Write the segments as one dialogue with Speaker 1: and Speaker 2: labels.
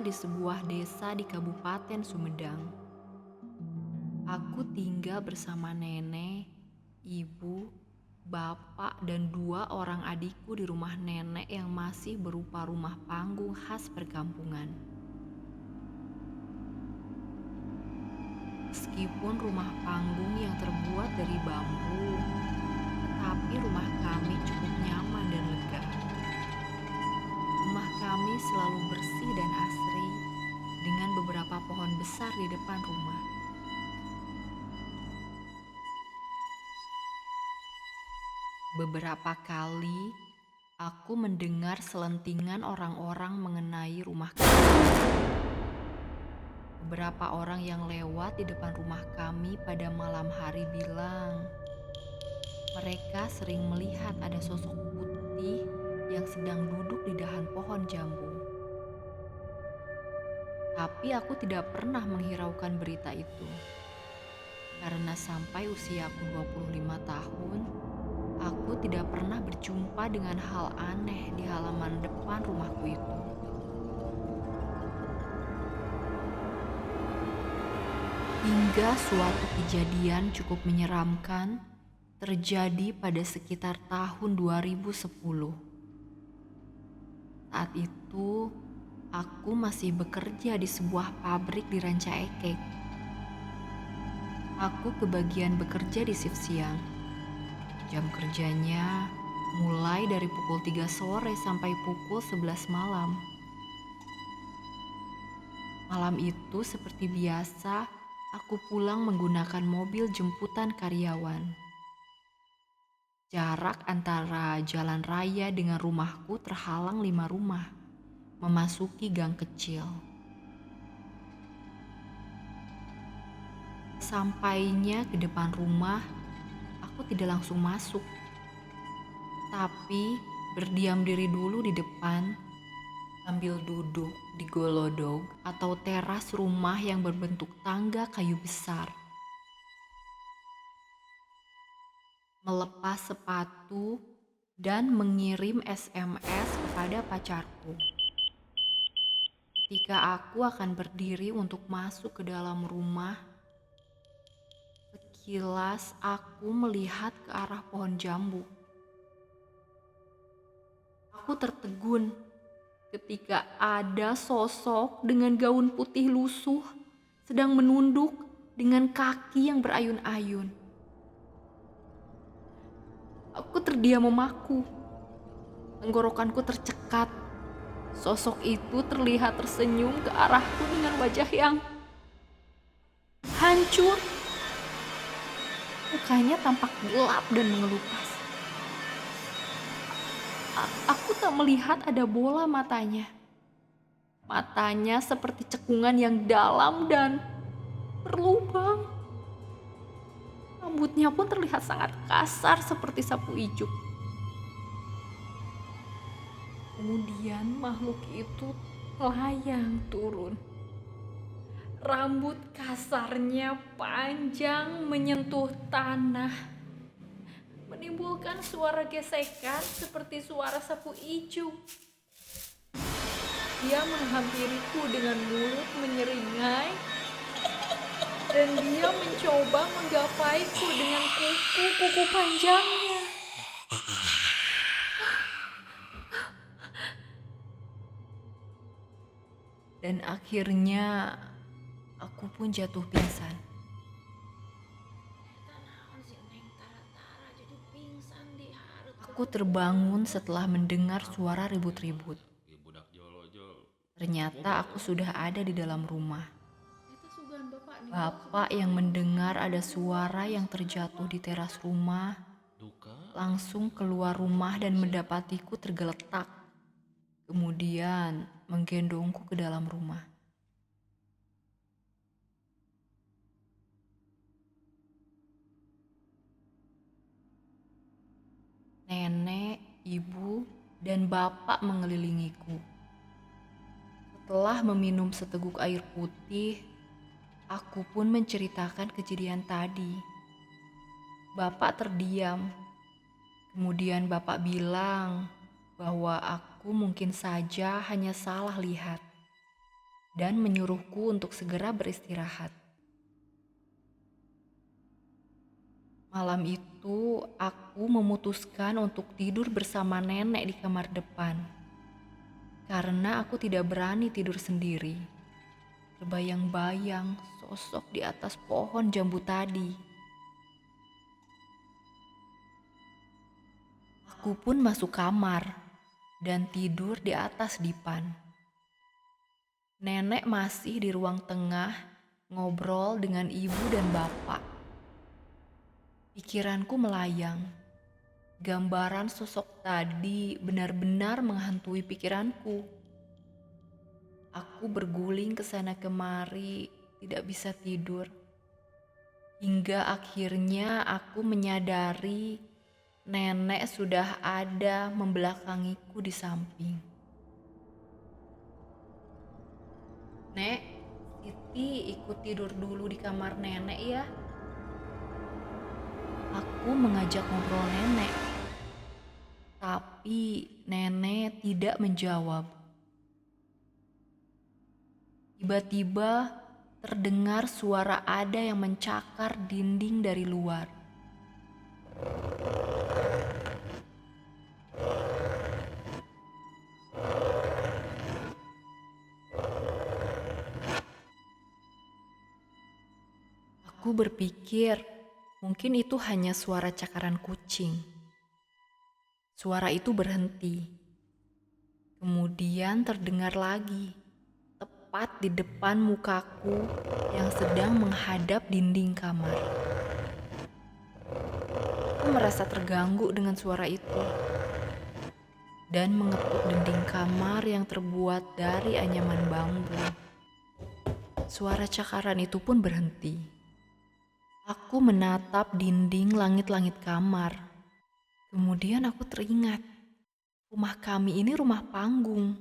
Speaker 1: tinggal di sebuah desa di Kabupaten Sumedang. Aku tinggal bersama nenek, ibu, bapak, dan 2 orang adikku di rumah nenek yang masih berupa rumah panggung khas perkampungan. Meskipun rumah panggung yang terbuat dari bambu, tetapi rumah kami cukup nyaman dan lega. Rumah kami selalu bersih dan asri, dengan beberapa pohon besar di depan rumah. Beberapa kali aku mendengar selentingan orang-orang mengenai rumah kami. Beberapa orang yang lewat di depan rumah kami pada malam hari bilang mereka sering melihat ada sosok putih yang sedang duduk di dahan pohon jambu. Tapi aku tidak pernah menghiraukan berita itu. Karena sampai usiaku 25 tahun, aku tidak pernah berjumpa dengan hal aneh di halaman depan rumahku itu. Hingga suatu kejadian cukup menyeramkan terjadi pada sekitar tahun 2010. Saat itu, aku masih bekerja di sebuah pabrik di Ranca Ekek. Aku kebagian bekerja di shift siang. Jam kerjanya mulai dari pukul 3 sore sampai pukul 11 malam. Malam itu seperti biasa, aku pulang menggunakan mobil jemputan karyawan. Jarak antara jalan raya dengan rumahku terhalang 5 rumah, memasuki gang kecil. Sampainya ke depan rumah, aku tidak langsung masuk, tapi berdiam diri dulu di depan sambil duduk di golodog atau teras rumah yang berbentuk tangga kayu besar. Melepas sepatu dan mengirim SMS kepada pacarku. Ketika aku akan berdiri untuk masuk ke dalam rumah, sekilas aku melihat ke arah pohon jambu. Aku tertegun ketika ada sosok dengan gaun putih lusuh sedang menunduk dengan kaki yang berayun-ayun. Aku terdiam memaku. Tenggorokanku tercekat. Sosok itu terlihat tersenyum ke arahku dengan wajah yang hancur. Mukanya tampak gelap dan mengelupas. Aku tak melihat ada bola matanya. Matanya seperti cekungan yang dalam dan berlubang. Rambutnya pun terlihat sangat kasar seperti sapu ijuk. Kemudian makhluk itu melayang turun. Rambut kasarnya panjang menyentuh tanah, menimbulkan suara gesekan seperti suara sapu ijuk. Dia menghampiriku dengan mulut menyeringai dan dia mencoba menggapaiku dengan kuku-kuku panjangnya. Dan akhirnya aku pun jatuh pingsan. Aku terbangun setelah mendengar suara ribut-ribut. Ternyata aku sudah ada di dalam rumah. Bapak yang mendengar ada suara yang terjatuh di teras rumah, langsung keluar rumah dan mendapatiku tergeletak. Kemudian menggendongku ke dalam rumah. Nenek, ibu, dan bapak mengelilingiku. Setelah meminum seteguk air putih, aku pun menceritakan kejadian tadi. Bapak terdiam. Kemudian bapak bilang bahwa aku mungkin saja hanya salah lihat. dan menyuruhku untuk segera beristirahat. Malam itu, aku memutuskan untuk tidur bersama nenek di kamar depan. Karena aku tidak berani tidur sendiri. Terbayang-bayang sosok di atas pohon jambu tadi. Aku pun masuk kamar dan tidur di atas dipan. Nenek masih di ruang tengah ngobrol dengan ibu dan bapak. Pikiranku melayang. Gambaran sosok tadi benar-benar menghantui pikiranku. Aku berguling ke sana kemari, tidak bisa tidur. Hingga akhirnya aku menyadari nenek sudah ada membelakangiku di samping. "Nek, Siti ikut tidur dulu di kamar nenek ya." Aku mengajak ngobrol nenek, tapi nenek tidak menjawab. Tiba-tiba terdengar suara ada yang mencakar dinding dari luar. Aku berpikir mungkin itu hanya suara cakaran kucing. Suara itu berhenti. Kemudian terdengar lagi, tepat di depan mukaku yang sedang menghadap dinding kamar. Aku merasa terganggu dengan suara itu dan mengetuk dinding kamar yang terbuat dari anyaman bambu. Suara cakaran itu pun berhenti. Aku menatap dinding langit-langit kamar. Kemudian aku teringat, rumah kami ini rumah panggung.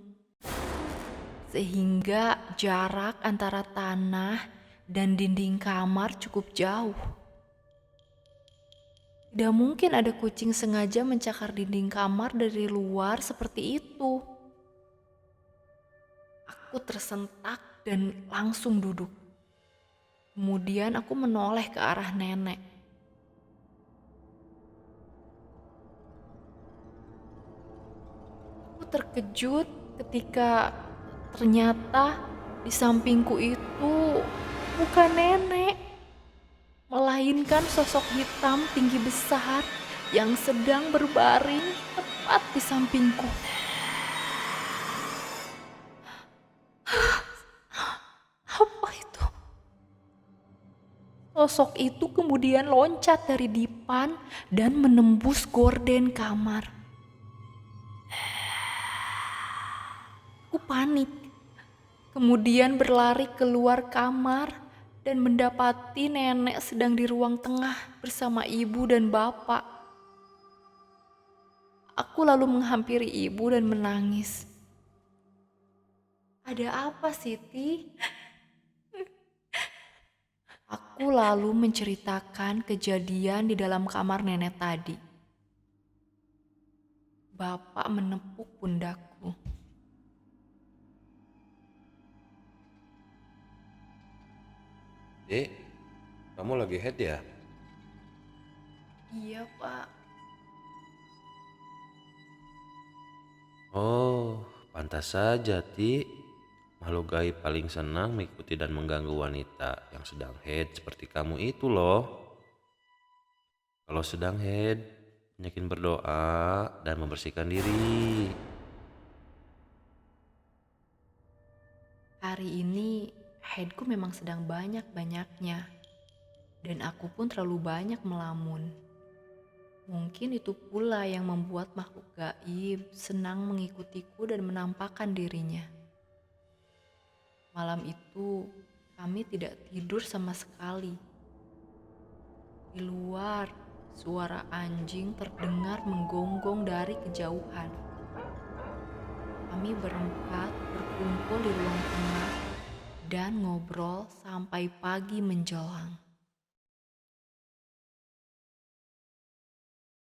Speaker 1: Sehingga jarak antara tanah dan dinding kamar cukup jauh. Tidak mungkin ada kucing sengaja mencakar dinding kamar dari luar seperti itu. Aku tersentak dan langsung duduk. Kemudian aku menoleh ke arah nenek. Aku terkejut ketika ternyata di sampingku itu bukan nenek, melainkan sosok hitam tinggi besar yang sedang berbaring tepat di sampingku. Apa itu? Sosok itu kemudian loncat dari dipan dan menembus gorden kamar. Aku panik. Kemudian berlari keluar kamar dan mendapati nenek sedang di ruang tengah bersama ibu dan bapak. Aku lalu menghampiri ibu dan menangis. "Ada apa, Siti?" Aku lalu menceritakan kejadian di dalam kamar nenek tadi. Bapak menepuk pundakku.
Speaker 2: Dek, kamu lagi head ya?
Speaker 1: "Iya, Pak."
Speaker 2: Oh, pantas saja, Ti. Makhluk gaib paling senang mengikuti dan mengganggu wanita yang sedang head seperti kamu itu loh. Kalau sedang head, banyakin berdoa dan membersihkan diri.
Speaker 1: Hari ini headku memang sedang banyak-banyaknya. Dan aku pun terlalu banyak melamun. Mungkin itu pula yang membuat makhluk gaib senang mengikutiku dan menampakkan dirinya. Malam itu kami tidak tidur sama sekali. Di luar, suara anjing terdengar menggonggong dari kejauhan. Kami berempat berkumpul di ruang tengah dan ngobrol sampai pagi menjelang.